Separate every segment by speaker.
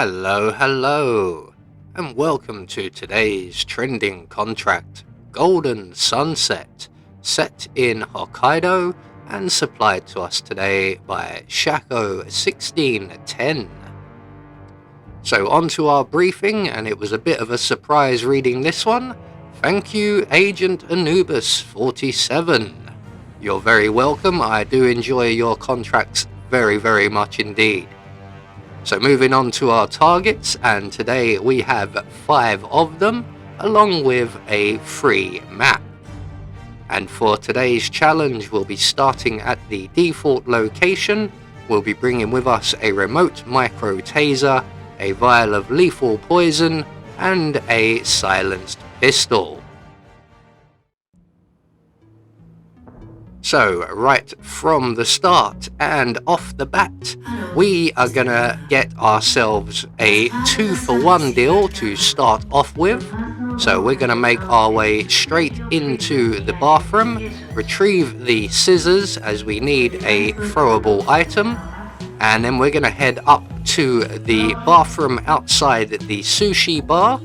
Speaker 1: Hello, and welcome to today's trending contract, Golden Sunset, set in Hokkaido and supplied to us today by Shako1610. So on to our briefing, and it was a bit of a surprise reading this one. Thank you, Agent Anubis 47. You're very welcome. I do enjoy your contracts very much indeed. So moving on to our targets, and today we have 5 of them, along with a free map. And for today's challenge, we'll be starting at the default location. We'll be bringing with us a remote micro taser, a vial of lethal poison, and a silenced pistol. So right from the start and off the bat, we are gonna get ourselves a 2-for-1 deal to start off with. So we're gonna make our way straight into the bathroom, retrieve the scissors as we need a throwable item, and then we're gonna head up to the bathroom outside the sushi bar,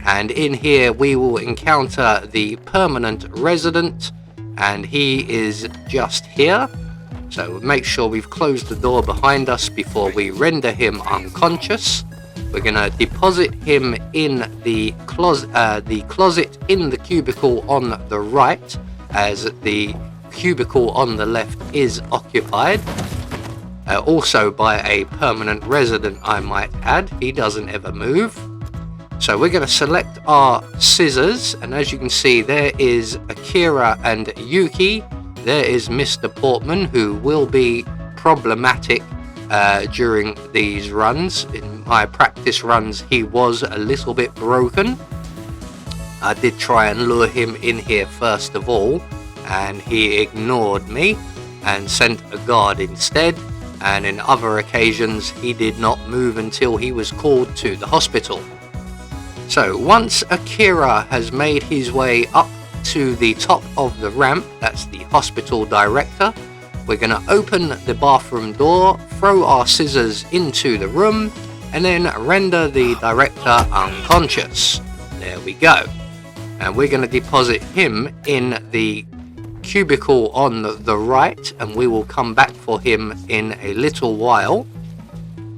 Speaker 1: and in here we will encounter the permanent resident, and he is just here. So make sure we've closed the door behind us before we render him unconscious. We're gonna deposit him in the closet in the cubicle on the right, as the cubicle on the left is occupied. Also by a permanent resident, I might add. He doesn't ever move. So we're going to select our scissors, and as you can see, there is Akira and Yuki. There is Mr. Portman, who will be problematic during these runs. In my practice runs, he was a little bit broken. I did try and lure him in here first of all, and he ignored me and sent a guard instead. And in other occasions, he did not move until he was called to the hospital. So once Akira has made his way up to the top of the ramp, that's the hospital director, we're going to open the bathroom door, throw our scissors into the room, and then render the director unconscious. There we go. And we're going to deposit him in the cubicle on the right, and we will come back for him in a little while.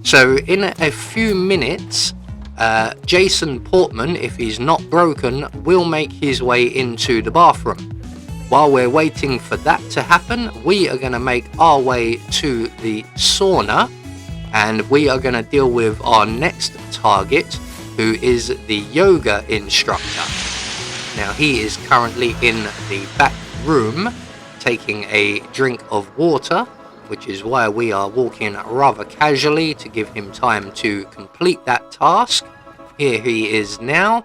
Speaker 1: So in a few minutes, Jason Portman, if he's not broken, will make his way into the bathroom. While we're waiting for that to happen, we are going to make our way to the sauna, and we are going to deal with our next target, who is the yoga instructor. Now he is currently in the back room taking a drink of water, which is why we are walking rather casually to give him time to complete that task. Here he is now,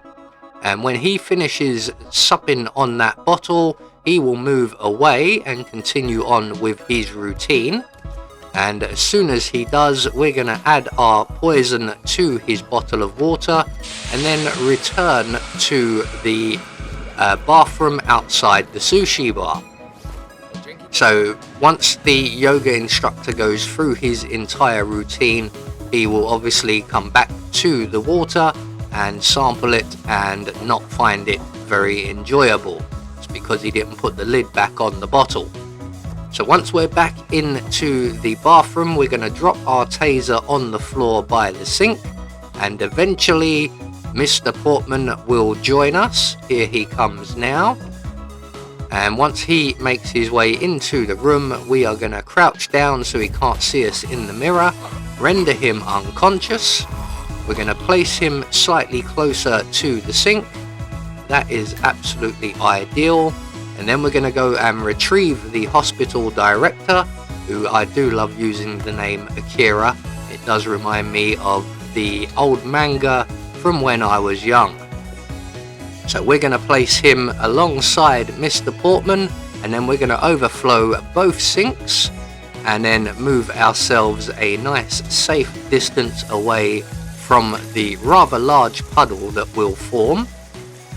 Speaker 1: and when he finishes supping on that bottle, he will move away and continue on with his routine. And as soon as he does, we're going to add our poison to his bottle of water and then return to the bathroom outside the sushi bar. So once the yoga instructor goes through his entire routine, he will obviously come back to the water and sample it and not find it very enjoyable. It's because he didn't put the lid back on the bottle. So once we're back into the bathroom, we're going to drop our taser on the floor by the sink, and eventually Mr. Portman will join us. Here he comes now. And once he makes his way into the room, we are going to crouch down so he can't see us in the mirror, render him unconscious. We're going to place him slightly closer to the sink. That is absolutely ideal. And then we're going to go and retrieve the hospital director, who I do love using the name Akira. It does remind me of the old manga from when I was young. So we're going to place him alongside Mr. Portman, and then we're going to overflow both sinks and then move ourselves a nice safe distance away from the rather large puddle that will form.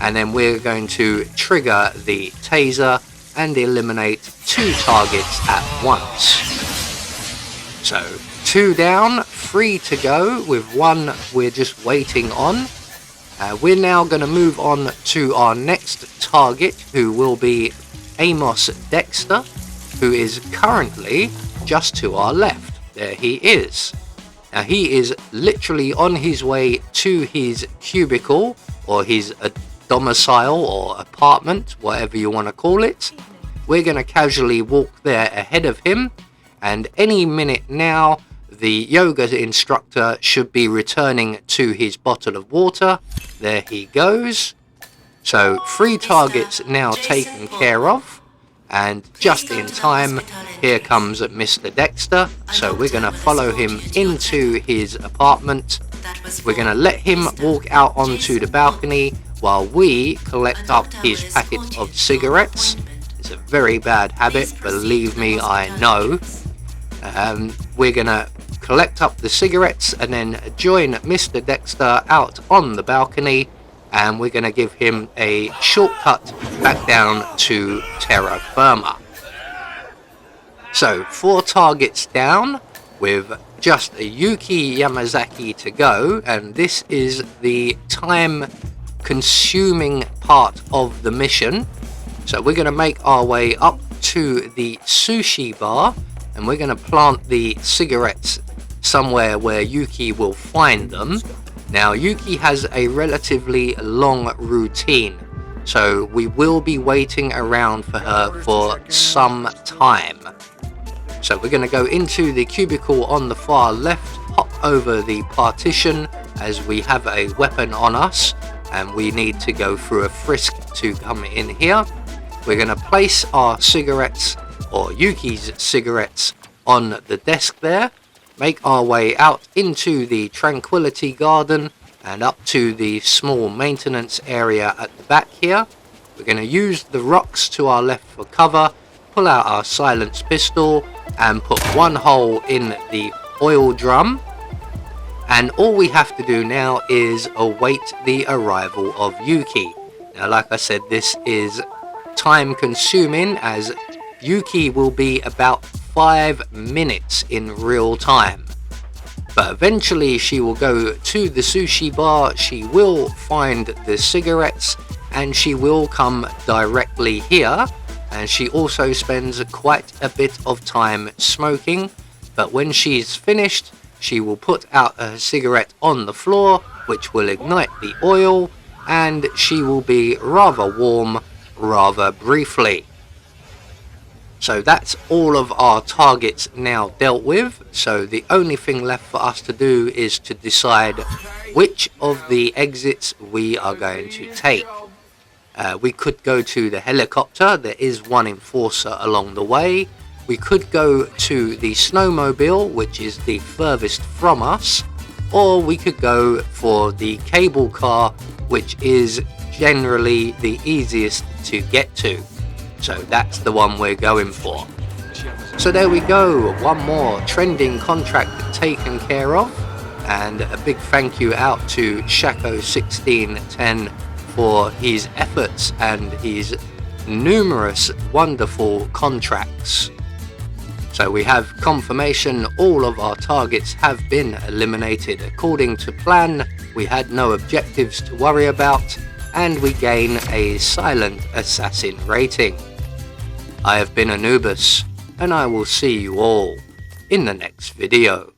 Speaker 1: And then we're going to trigger the taser and eliminate 2 targets at once. So 2 down, 3 to go, with 1 we're just waiting on. We're now going to move on to our next target, who will be Amos Dexter, who is currently just to our left. There he is. Now he is literally on his way to his cubicle, or his domicile or apartment, whatever you want to call it. We're going to casually walk there ahead of him, and any minute now the yoga instructor should be returning to his bottle of water. There he goes. So 3 targets now taken care of, and just in time, here comes Mr. Dexter. So we're going to follow him into his apartment. We're going to let him walk out onto the balcony while we collect up his packet of cigarettes. It's a very bad habit, believe me, I know. We're going to collect up the cigarettes and then join Mr. Dexter out on the balcony, and we're going to give him a shortcut back down to terra firma. So 4 targets down with just a Yuki Yamazaki to go, and this is the time consuming part of the mission. So we're going to make our way up to the sushi bar, and we're going to plant the cigarettes somewhere where Yuki will find them. Now Yuki has a relatively long routine, so we will be waiting around for her for some time. So we're going to go into the cubicle on the far left, hop over the partition as we have a weapon on us and we need to go through a frisk to come in here. We're going to place our cigarettes, or Yuki's cigarettes, on the desk there, make our way out into the Tranquility Garden and up to the small maintenance area at the back here. We're going to use the rocks to our left for cover, pull out our silenced pistol and put 1 hole in the oil drum. And all we have to do now is await the arrival of Yuki. Now, like I said, this is time consuming as Yuki will be about 5 minutes in real time. But eventually she will go to the sushi bar, she will find the cigarettes, and she will come directly here. And she also spends quite a bit of time smoking, but when she's finished, she will put out a cigarette on the floor, which will ignite the oil, and she will be rather warm rather briefly. So that's all of our targets now dealt with. So the only thing left for us to do is to decide which of the exits we are going to take. We could go to the helicopter, there is 1 enforcer along the way. We could go to the snowmobile, which is the furthest from us, or we could go for the cable car, which is generally the easiest to get to. So that's the one we're going for. So there we go, 1 more trending contract taken care of, and a big thank you out to Shako1610 for his efforts and his numerous wonderful contracts. So we have confirmation all of our targets have been eliminated according to plan. We had no objectives to worry about, and we gain a silent assassin rating. I have been Anubis, and I will see you all in the next video.